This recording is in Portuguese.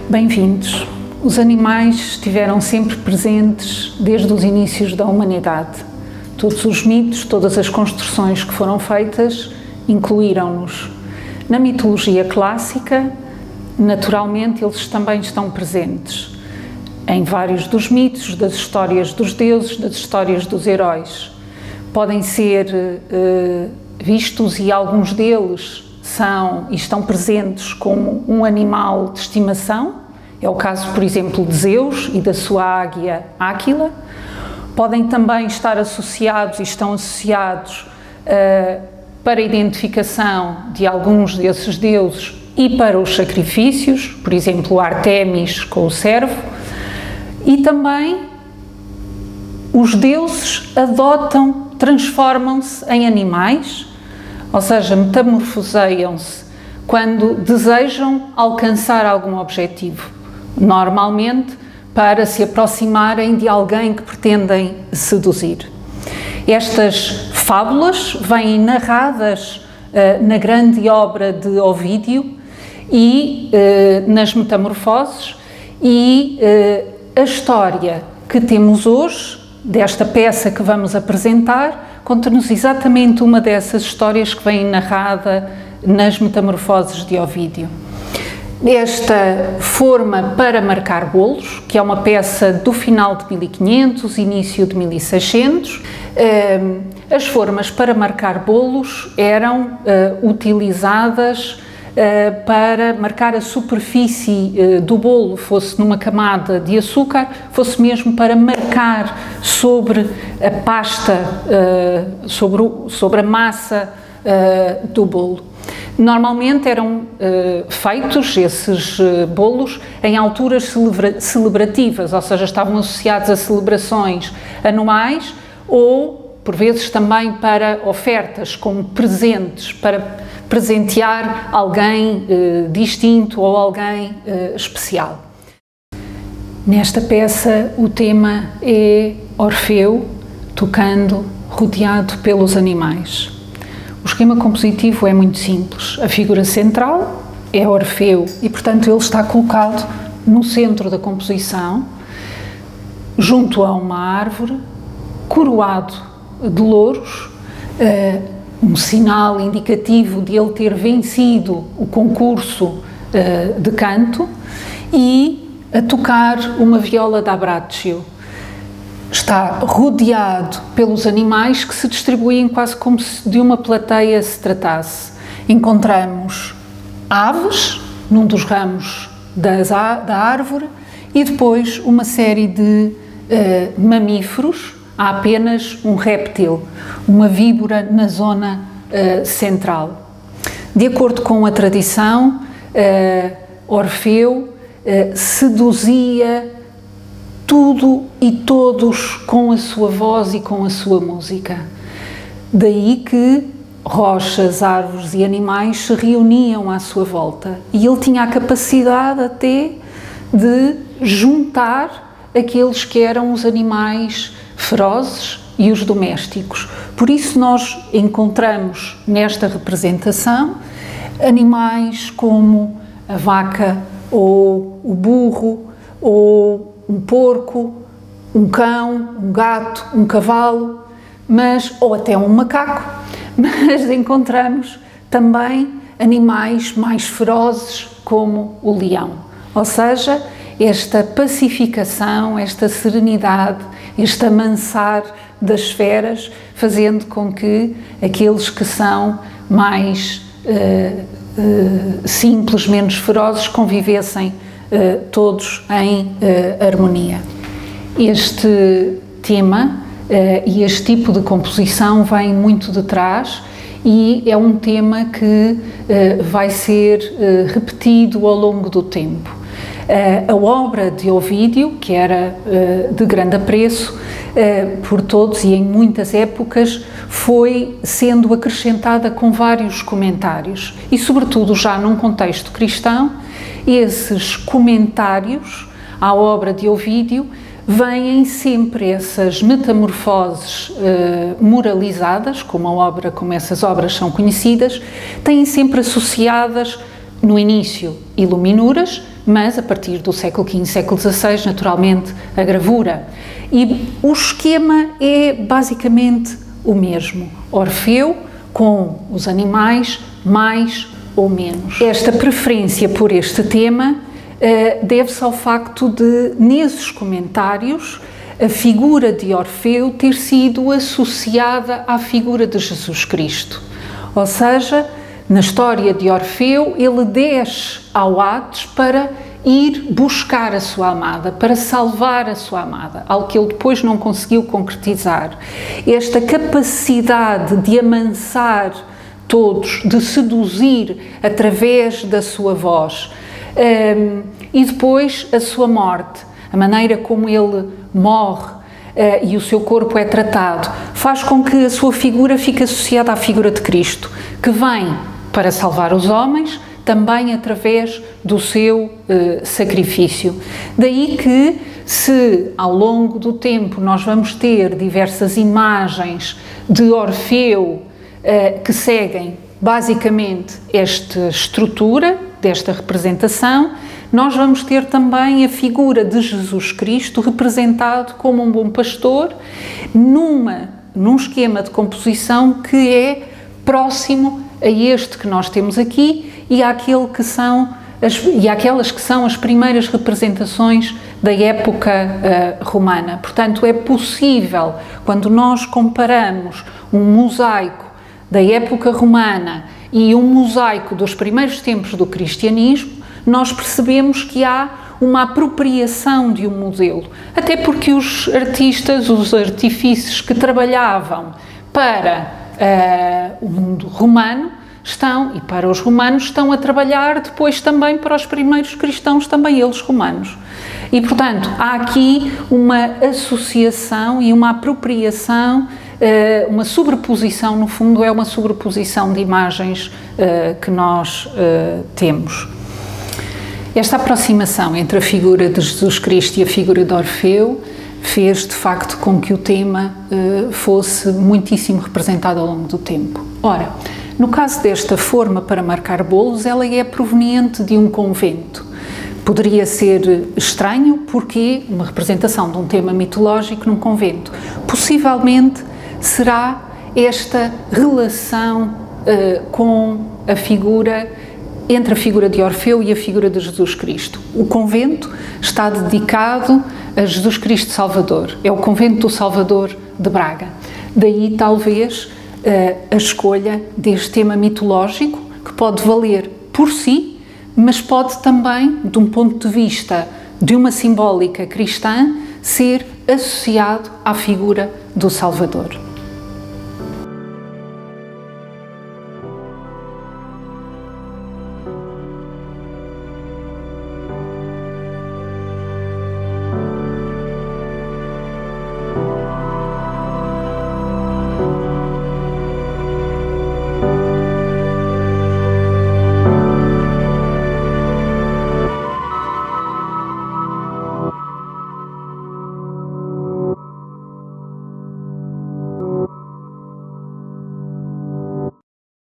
Bem-vindos. Os animais estiveram sempre presentes desde os inícios da humanidade. Todos os mitos, todas as construções que foram feitas incluíram-nos. Na mitologia clássica, naturalmente, eles também estão presentes. Em vários dos mitos, das histórias dos deuses, das histórias dos heróis. Podem ser vistos, e alguns deles são e estão presentes como um animal de estimação. É o caso, por exemplo, de Zeus e da sua águia Áquila. Podem também estar associados e estão associados para a identificação de alguns desses deuses e para os sacrifícios, por exemplo, Artemis com o cervo. E também os deuses adotam, transformam-se em animais, ou seja, metamorfoseiam-se quando desejam alcançar algum objetivo, normalmente para se aproximarem de alguém que pretendem seduzir. Estas fábulas vêm narradas na grande obra de Ovídio e nas Metamorfoses, e a história que temos hoje, desta peça que vamos apresentar, conta-nos exatamente uma dessas histórias que vem narrada nas Metamorfoses de Ovídio. Esta forma para marcar bolos, que é uma peça do final de 1500, início de 1600, as formas para marcar bolos eram utilizadas para marcar a superfície do bolo, fosse numa camada de açúcar, fosse mesmo para marcar sobre a pasta, sobre a massa do bolo. Normalmente eram feitos esses bolos em alturas celebrativas, ou seja, estavam associados a celebrações anuais ou, por vezes, também para ofertas, como presentes, para presentear alguém distinto ou alguém especial. Nesta peça, o tema é Orfeu tocando, rodeado pelos animais. O esquema compositivo é muito simples. A figura central é Orfeu e, portanto, ele está colocado no centro da composição, junto a uma árvore, coroado de louros, um sinal indicativo de ele ter vencido o concurso de canto, e a tocar uma viola da Braccio. Está rodeado pelos animais que se distribuem quase como se de uma plateia se tratasse. Encontramos aves num dos ramos da árvore e depois uma série de mamíferos. Há apenas um réptil, uma víbora na zona central. De acordo com a tradição, Orfeu seduzia tudo e todos com a sua voz e com a sua música. Daí que rochas, árvores e animais se reuniam à sua volta, e ele tinha a capacidade até de juntar aqueles que eram os animais ferozes e os domésticos. Por isso nós encontramos nesta representação animais como a vaca ou o burro ou um porco, um cão, um gato, um cavalo, ou até um macaco, mas encontramos também animais mais ferozes como o leão. Ou seja, esta pacificação, esta serenidade, este amansar das feras, fazendo com que aqueles que são mais simples, menos ferozes, convivessem todos em harmonia. Este tema e este tipo de composição vem muito de trás, e é um tema que vai ser repetido ao longo do tempo. A obra de Ovídio, que era de grande apreço por todos e em muitas épocas, foi sendo acrescentada com vários comentários e, sobretudo, já num contexto cristão, esses comentários à obra de Ovídio vêm sempre essas metamorfoses moralizadas, como essas obras são conhecidas, têm sempre associadas, no início, iluminuras, mas a partir do século XV, século XVI, naturalmente, a gravura. E o esquema é basicamente o mesmo. Orfeu com os animais, mais ou menos. Esta preferência por este tema deve-se ao facto de, nesses comentários, a figura de Orfeu ter sido associada à figura de Jesus Cristo. Ou seja, na história de Orfeu, ele desce ao Hades para ir buscar a sua amada, para salvar a sua amada, algo que ele depois não conseguiu concretizar. Esta capacidade de amansar todos, de seduzir através da sua voz, e depois a sua morte, a maneira como ele morre e o seu corpo é tratado, faz com que a sua figura fique associada à figura de Cristo, que vem para salvar os homens, também através do seu sacrifício. Daí que, se ao longo do tempo nós vamos ter diversas imagens de Orfeu que seguem basicamente esta estrutura desta representação, nós vamos ter também a figura de Jesus Cristo representado como um bom pastor num esquema de composição que é próximo a este que nós temos aqui e àquelas que são as primeiras representações da época romana. Portanto, é possível, quando nós comparamos um mosaico da época romana e um mosaico dos primeiros tempos do cristianismo, nós percebemos que há uma apropriação de um modelo, até porque os artistas, os artífices que trabalhavam para o mundo romano e para os romanos estão a trabalhar depois também para os primeiros cristãos, também eles romanos. E, portanto, há aqui uma associação e uma apropriação, uma sobreposição, no fundo é uma sobreposição de imagens que nós temos. Esta aproximação entre a figura de Jesus Cristo e a figura de Orfeu fez, de facto, com que o tema fosse muitíssimo representado ao longo do tempo. Ora, no caso desta forma para marcar bolos, ela é proveniente de um convento. Poderia ser estranho, porque uma representação de um tema mitológico num convento. Possivelmente será esta relação com a figura, entre a figura de Orfeu e a figura de Jesus Cristo. O convento está dedicado a Jesus Cristo Salvador, é o convento do Salvador de Braga. Daí, talvez, a escolha deste tema mitológico, que pode valer por si, mas pode também, de um ponto de vista de uma simbólica cristã, ser associado à figura do Salvador.